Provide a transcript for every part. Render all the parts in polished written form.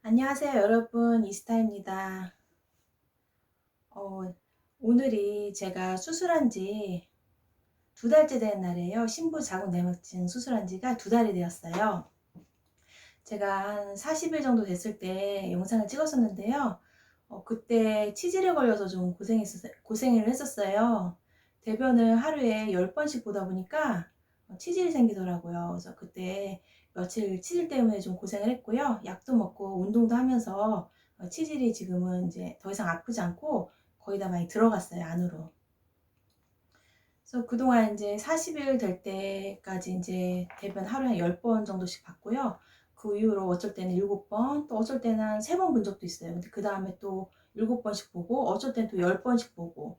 안녕하세요, 여러분. 이스타입니다. 어, 오늘이 제가 수술한 지 2달째 된 날이에요. 심부 자궁 내막증 수술한 지가 2달이 되었어요. 제가 한 40일 정도 됐을 때 영상을 찍었었는데요. 그때 치질에 걸려서 좀 고생을 했었어요. 대변을 하루에 10번씩 보다 보니까 치질이 생기더라고요. 그래서 그때 며칠 치질 때문에 좀 고생을 했고요. 약도 먹고 운동도 하면서 치질이 지금은 이제 더 이상 아프지 않고 거의 다 많이 들어갔어요, 안으로. 그래서 그동안 이제 40일 될 때까지 이제 대변 하루에 10번 정도씩 봤고요. 그 이후로 어쩔 때는 7번, 또 어쩔 때는 한 3번 본 적도 있어요. 근데 그 다음에 또 7번씩 보고, 어쩔 때는 또 10번씩 보고,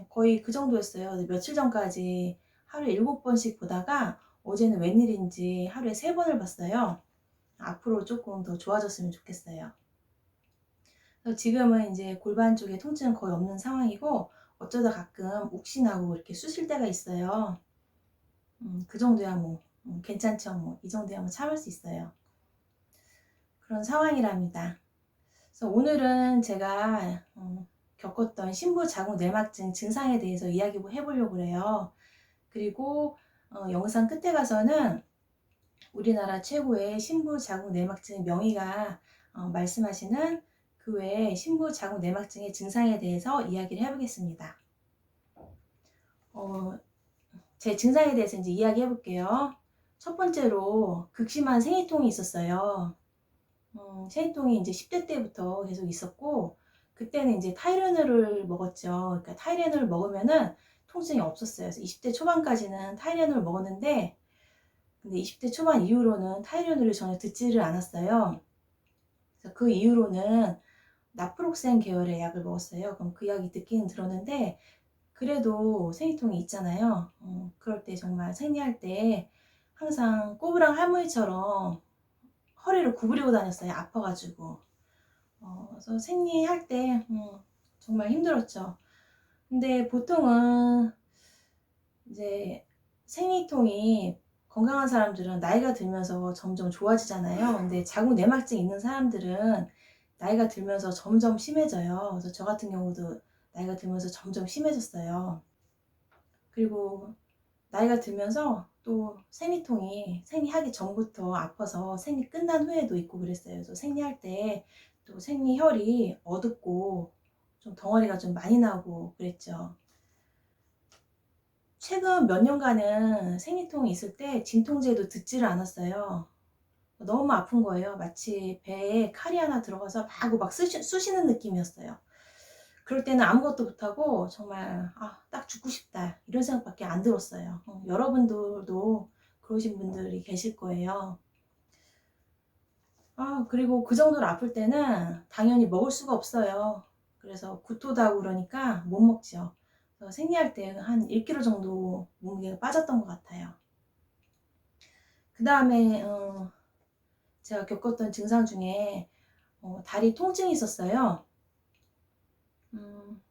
거의 그 정도였어요. 근데 며칠 전까지 하루에 7번씩 보다가 어제는 웬일인지 하루에 3번을 봤어요. 앞으로 조금 더 좋아졌으면 좋겠어요. 그래서 지금은 이제 골반 쪽에 통증은 거의 없는 상황이고, 어쩌다 가끔 욱신하고 이렇게 쑤실 때가 있어요. 그 정도야 뭐 괜찮죠. 뭐 이 정도야 뭐 참을 수 있어요. 그런 상황이랍니다. 그래서 오늘은 제가 겪었던 심부 자궁 내막증 증상에 대해서 이야기 해보려고 그래요. 그리고 영상 끝에 가서는 우리나라 최고의 심부 자궁 내막증 명의가 말씀하시는 그 외에 심부 자궁 내막증의 증상에 대해서 이야기를 해보겠습니다. 제 증상에 대해서 이제 이야기 해볼게요. 첫 번째로 극심한 생리통이 있었어요. 생리통이 이제 10대 때부터 계속 있었고, 그때는 이제 타이레놀을 먹었죠. 그러니까 타이레놀을 먹으면은 통증이 없었어요. 그래서 20대 초반까지는 타이레놀을 먹었는데, 근데 20대 초반 이후로는 타이레놀을 전혀 듣지를 않았어요. 그래서 그 이후로는 나프록센 계열의 약을 먹었어요. 그럼 그 약이 듣기는 들었는데, 그래도 생리통이 있잖아요. 그럴 때 정말 생리할 때 항상 꼬부랑 할머니처럼 허리를 구부리고 다녔어요. 아파가지고. 그래서 생리할 때 정말 힘들었죠. 근데 보통은 이제 생리통이 건강한 사람들은 나이가 들면서 점점 좋아지잖아요. 근데 자궁 내막증 있는 사람들은 나이가 들면서 점점 심해져요. 그래서 저 같은 경우도 나이가 들면서 점점 심해졌어요. 그리고 나이가 들면서 또 생리통이 생리하기 전부터 아파서 생리 끝난 후에도 있고 그랬어요. 그래서 생리할 때 또 생리혈이 어둡고 좀 덩어리가 좀 많이 나고 그랬죠. 최근 몇 년간은 생리통이 있을 때 진통제도 듣지를 않았어요. 너무 아픈 거예요. 마치 배에 칼이 하나 들어가서 막 쑤시는 느낌이었어요. 그럴 때는 아무것도 못하고 정말 딱 죽고 싶다 이런 생각밖에 안 들었어요. 여러분들도 그러신 분들이 계실 거예요. 그리고 그 정도로 아플 때는 당연히 먹을 수가 없어요. 그래서 구토도 그러니까 못 먹죠. 그래서 생리할 때 한 1kg 정도 몸무게가 빠졌던 것 같아요. 그 다음에 제가 겪었던 증상 중에 다리 통증이 있었어요. 음,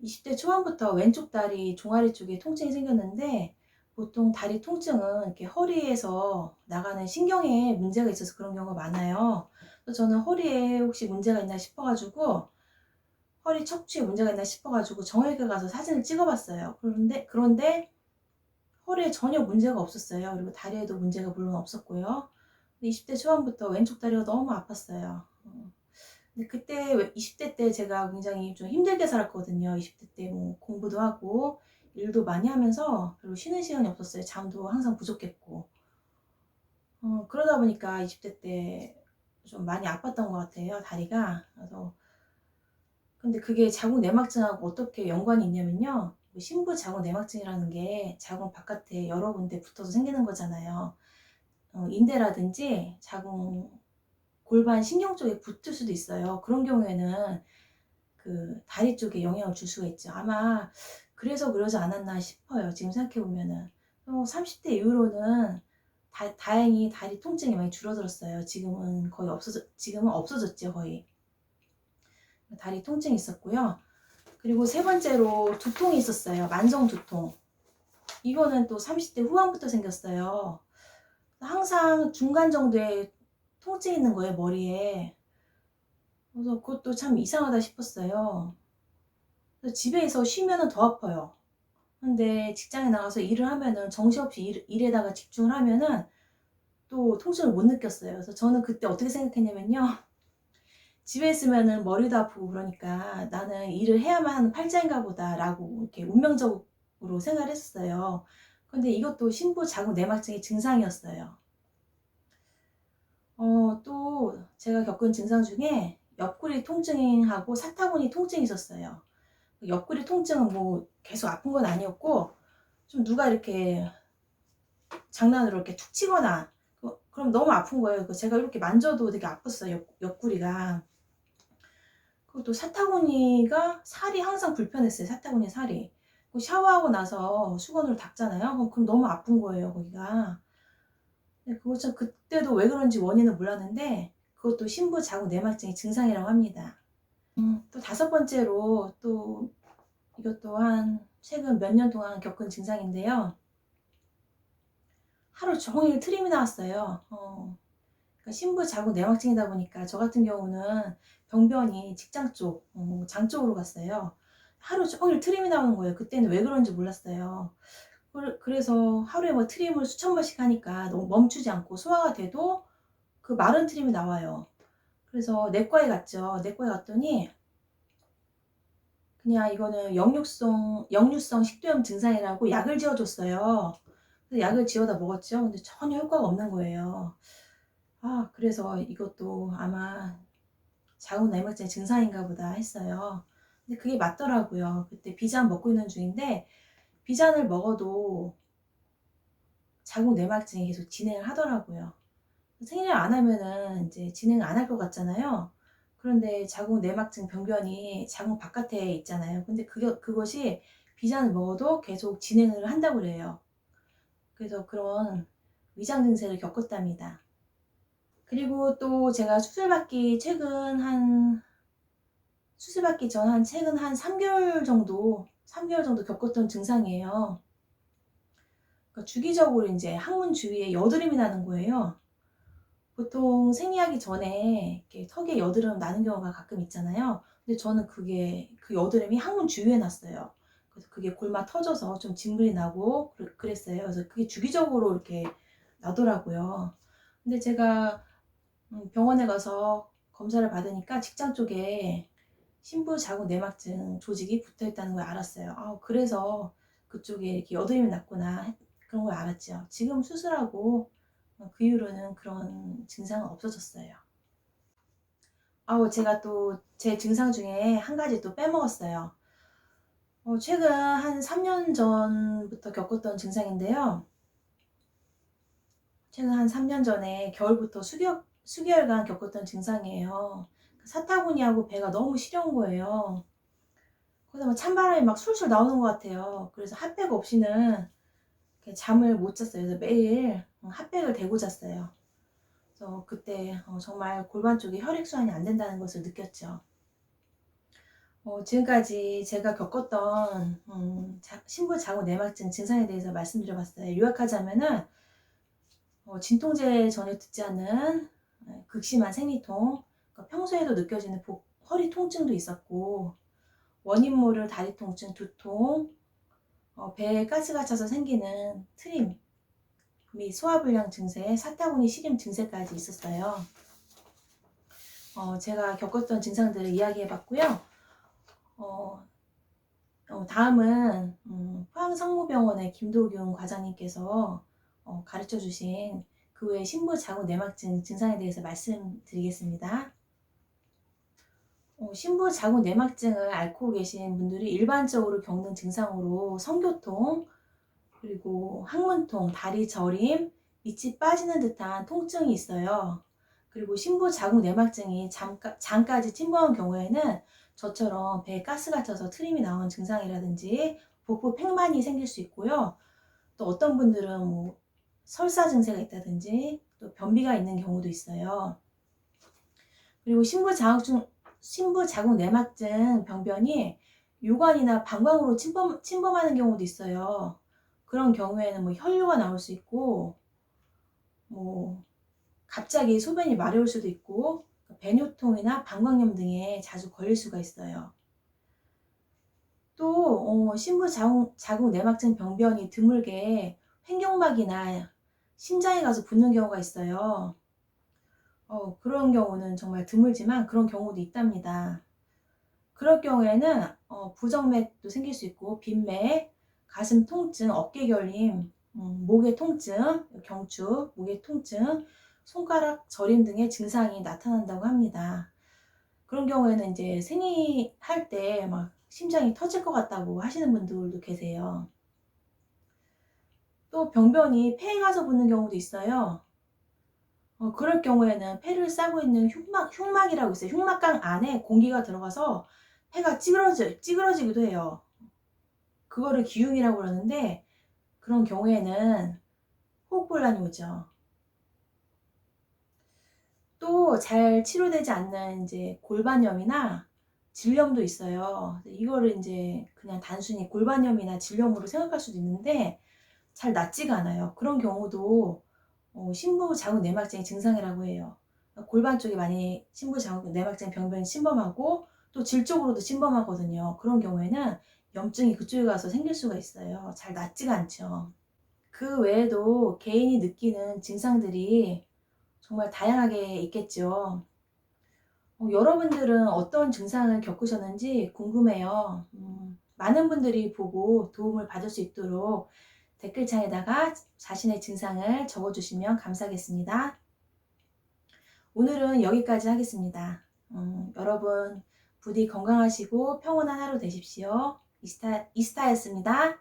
20대 초반부터 왼쪽 다리 종아리 쪽에 통증이 생겼는데, 보통 다리 통증은 이렇게 허리에서 나가는 신경에 문제가 있어서 그런 경우가 많아요. 그래서 저는 허리에 혹시 문제가 있나 싶어가지고, 허리 척추에 문제가 있나 싶어가지고 정형외과 가서 사진을 찍어봤어요. 그런데 허리에 전혀 문제가 없었어요. 그리고 다리에도 문제가 물론 없었고요. 20대 초반부터 왼쪽 다리가 너무 아팠어요. 근데 그때 20대 때 제가 굉장히 좀 힘들게 살았거든요. 20대 때 뭐 공부도 하고 일도 많이 하면서 별로 쉬는 시간이 없었어요. 잠도 항상 부족했고. 그러다 보니까 20대 때 좀 많이 아팠던 것 같아요, 다리가. 그래서 근데 그게 자궁 내막증하고 어떻게 연관이 있냐면요. 심부 자궁 내막증이라는 게 자궁 바깥에 여러 군데 붙어서 생기는 거잖아요. 인대라든지 자궁 골반 신경 쪽에 붙을 수도 있어요. 그런 경우에는 그 다리 쪽에 영향을 줄 수가 있죠. 아마 그래서 그러지 않았나 싶어요. 지금 생각해 보면은. 30대 이후로는 다행히 다리 통증이 많이 줄어들었어요. 지금은 없어졌죠, 거의. 다리 통증이 있었고요. 그리고 세 번째로 두통이 있었어요. 만성 두통. 이거는 또 30대 후반부터 생겼어요. 항상 중간 정도의 통증이 있는 거예요, 머리에. 그래서 그것도 참 이상하다 싶었어요. 그래서 집에서 쉬면은 더 아파요. 근데 직장에 나가서 일을 하면은 정신없이 일에다가 집중을 하면은 또 통증을 못 느꼈어요. 그래서 저는 그때 어떻게 생각했냐면요. 집에 있으면은 머리도 아프고 그러니까 '나는 일을 해야만 하는 팔자인가 보다.'라고 이렇게 운명적으로 생각을 했었어요. 근데 이것도 심부자국 내막증의 증상이었어요. 또 제가 겪은 증상 중에 옆구리 통증하고 사타구니 통증이 있었어요. 옆구리 통증은 뭐 계속 아픈 건 아니었고, 좀 누가 이렇게 장난으로 이렇게 툭 치거나 그럼 너무 아픈 거예요. 제가 이렇게 만져도 되게 아팠어요, 옆구리가. 그리고 또 사타구니가 살이 항상 불편했어요, 사타구니 살이. 샤워하고 나서 수건으로 닦잖아요. 그럼 너무 아픈 거예요, 거기가. 근데 그거 참 그때도 왜 그런지 원인은 몰랐는데 그것도 심부자국 내막증의 증상이라고 합니다. 또 다섯 번째로, 또 이것도 한 최근 몇 년 동안 겪은 증상인데요. 하루 종일 트림이 나왔어요. 그러니까 심부자국 내막증이다 보니까 저 같은 경우는 병변이 직장 쪽, 장 쪽으로 갔어요. 하루 종일 트림이 나오는 거예요. 그때는 왜 그런지 몰랐어요. 그래서 하루에 뭐 트림을 수천 번씩 하니까 너무 멈추지 않고 소화가 돼도 그 마른 트림이 나와요. 그래서 내과에 갔죠. 내과에 갔더니 그냥 이거는 역류성 식도염 증상이라고 약을 지어줬어요. 그래서 약을 지어다 먹었죠. 근데 전혀 효과가 없는 거예요. 그래서 이것도 아마 자궁 내막증의 증상인가 보다 했어요. 근데 그게 맞더라고요. 그때 비잔 먹고 있는 중인데 비잔을 먹어도 자궁 내막증이 계속 진행을 하더라고요. 생리를 안 하면은 이제 진행을 안 할 것 같잖아요. 그런데 자궁 내막증 병변이 자궁 바깥에 있잖아요. 근데 그것이 비잔을 먹어도 계속 진행을 한다고 그래요. 그래서 그런 위장 증세를 겪었답니다. 그리고 또 제가 수술 받기 전 최근 한 3개월 정도 겪었던 증상이에요. 그러니까 주기적으로 이제 항문 주위에 여드름이 나는 거예요. 보통 생리하기 전에 이렇게 턱에 여드름 나는 경우가 가끔 있잖아요. 근데 저는 그 여드름이 항문 주위에 났어요. 그래서 그게 골마 터져서 좀 진물이 나고 그랬어요. 그래서 그게 주기적으로 이렇게 나더라고요. 근데 제가 병원에 가서 검사를 받으니까 직장 쪽에 심부자국 내막증 조직이 붙어 있다는 걸 알았어요. 그래서 그쪽에 이렇게 여드름이 났구나, 그런 걸 알았죠. 지금 수술하고 그 이후로는 그런 증상은 없어졌어요. 제가 또 제 증상 중에 한 가지 또 빼먹었어요. 최근 한 3년 전부터 겪었던 증상인데요. 최근 한 3년 전에 겨울부터 수개월간 겪었던 증상이에요. 사타구니하고 배가 너무 시려운 거예요. 그러다 뭐 찬바람이 막 술술 나오는 것 같아요. 그래서 핫팩 없이는 잠을 못 잤어요. 그래서 매일 핫팩을 대고 잤어요. 그래서 그때 정말 골반 쪽에 혈액순환이 안 된다는 것을 느꼈죠. 지금까지 제가 겪었던 심부자국 내막증 증상에 대해서 말씀드려봤어요. 요약하자면은 진통제 전혀 듣지 않는 극심한 생리통, 그러니까 평소에도 느껴지는 허리 통증도 있었고, 원인 모를 다리 통증, 두통, 배에 가스가 차서 생기는 트림 및 소화불량 증세, 사타구니 시림 증세까지 있었어요. 제가 겪었던 증상들을 이야기해봤고요. 다음은 포항성모병원의 김도균 과장님께서 가르쳐주신 그 외 심부자국 내막증 증상에 대해서 말씀드리겠습니다. 심부자국 내막증을 앓고 계신 분들이 일반적으로 겪는 증상으로 성교통, 그리고 항문통, 다리 저림, 밑이 빠지는 듯한 통증이 있어요. 그리고 심부자국 내막증이 장까지 침범한 경우에는 저처럼 배에 가스가 차서 트림이 나오는 증상이라든지 복부 팽만이 생길 수 있고요. 또 어떤 분들은 뭐 설사 증세가 있다든지 또 변비가 있는 경우도 있어요. 그리고 심부자국 내막증 병변이 요관이나 방광으로 침범하는 경우도 있어요. 그런 경우에는 뭐 혈류가 나올 수 있고, 뭐 갑자기 소변이 마려울 수도 있고 배뇨통이나 방광염 등에 자주 걸릴 수가 있어요. 또 신부자궁 내막증 병변이 드물게 횡격막이나 심장에 가서 붙는 경우가 있어요. 그런 경우는 정말 드물지만 그런 경우도 있답니다. 그럴 경우에는 부정맥도 생길 수 있고 빈맥, 가슴 통증, 어깨 결림, 목의 통증, 경추, 목의 통증, 손가락 저림 등의 증상이 나타난다고 합니다. 그런 경우에는 이제 생리할 때 막 심장이 터질 것 같다고 하시는 분들도 계세요. 또 병변이 폐에 가서 붙는 경우도 있어요. 그럴 경우에는 폐를 싸고 있는 흉막이라고 있어요. 흉막강 안에 공기가 들어가서 폐가 찌그러지기도 해요. 그거를 기흉이라고 그러는데 그런 경우에는 호흡곤란이 오죠. 또 잘 치료되지 않는 이제 골반염이나 질염도 있어요. 이거를 이제 그냥 단순히 골반염이나 질염으로 생각할 수도 있는데 잘 낫지가 않아요. 그런 경우도 신부자궁 내막증의 증상이라고 해요. 골반 쪽에 많이 신부자궁 내막증 병변이 침범하고 또 질 쪽으로도 침범하거든요. 그런 경우에는 염증이 그쪽에 가서 생길 수가 있어요. 잘 낫지가 않죠. 그 외에도 개인이 느끼는 증상들이 정말 다양하게 있겠죠. 여러분들은 어떤 증상을 겪으셨는지 궁금해요. 많은 분들이 보고 도움을 받을 수 있도록 댓글창에다가 자신의 증상을 적어주시면 감사하겠습니다. 오늘은 여기까지 하겠습니다. 여러분 부디 건강하시고 평온한 하루 되십시오. 이스타였습니다.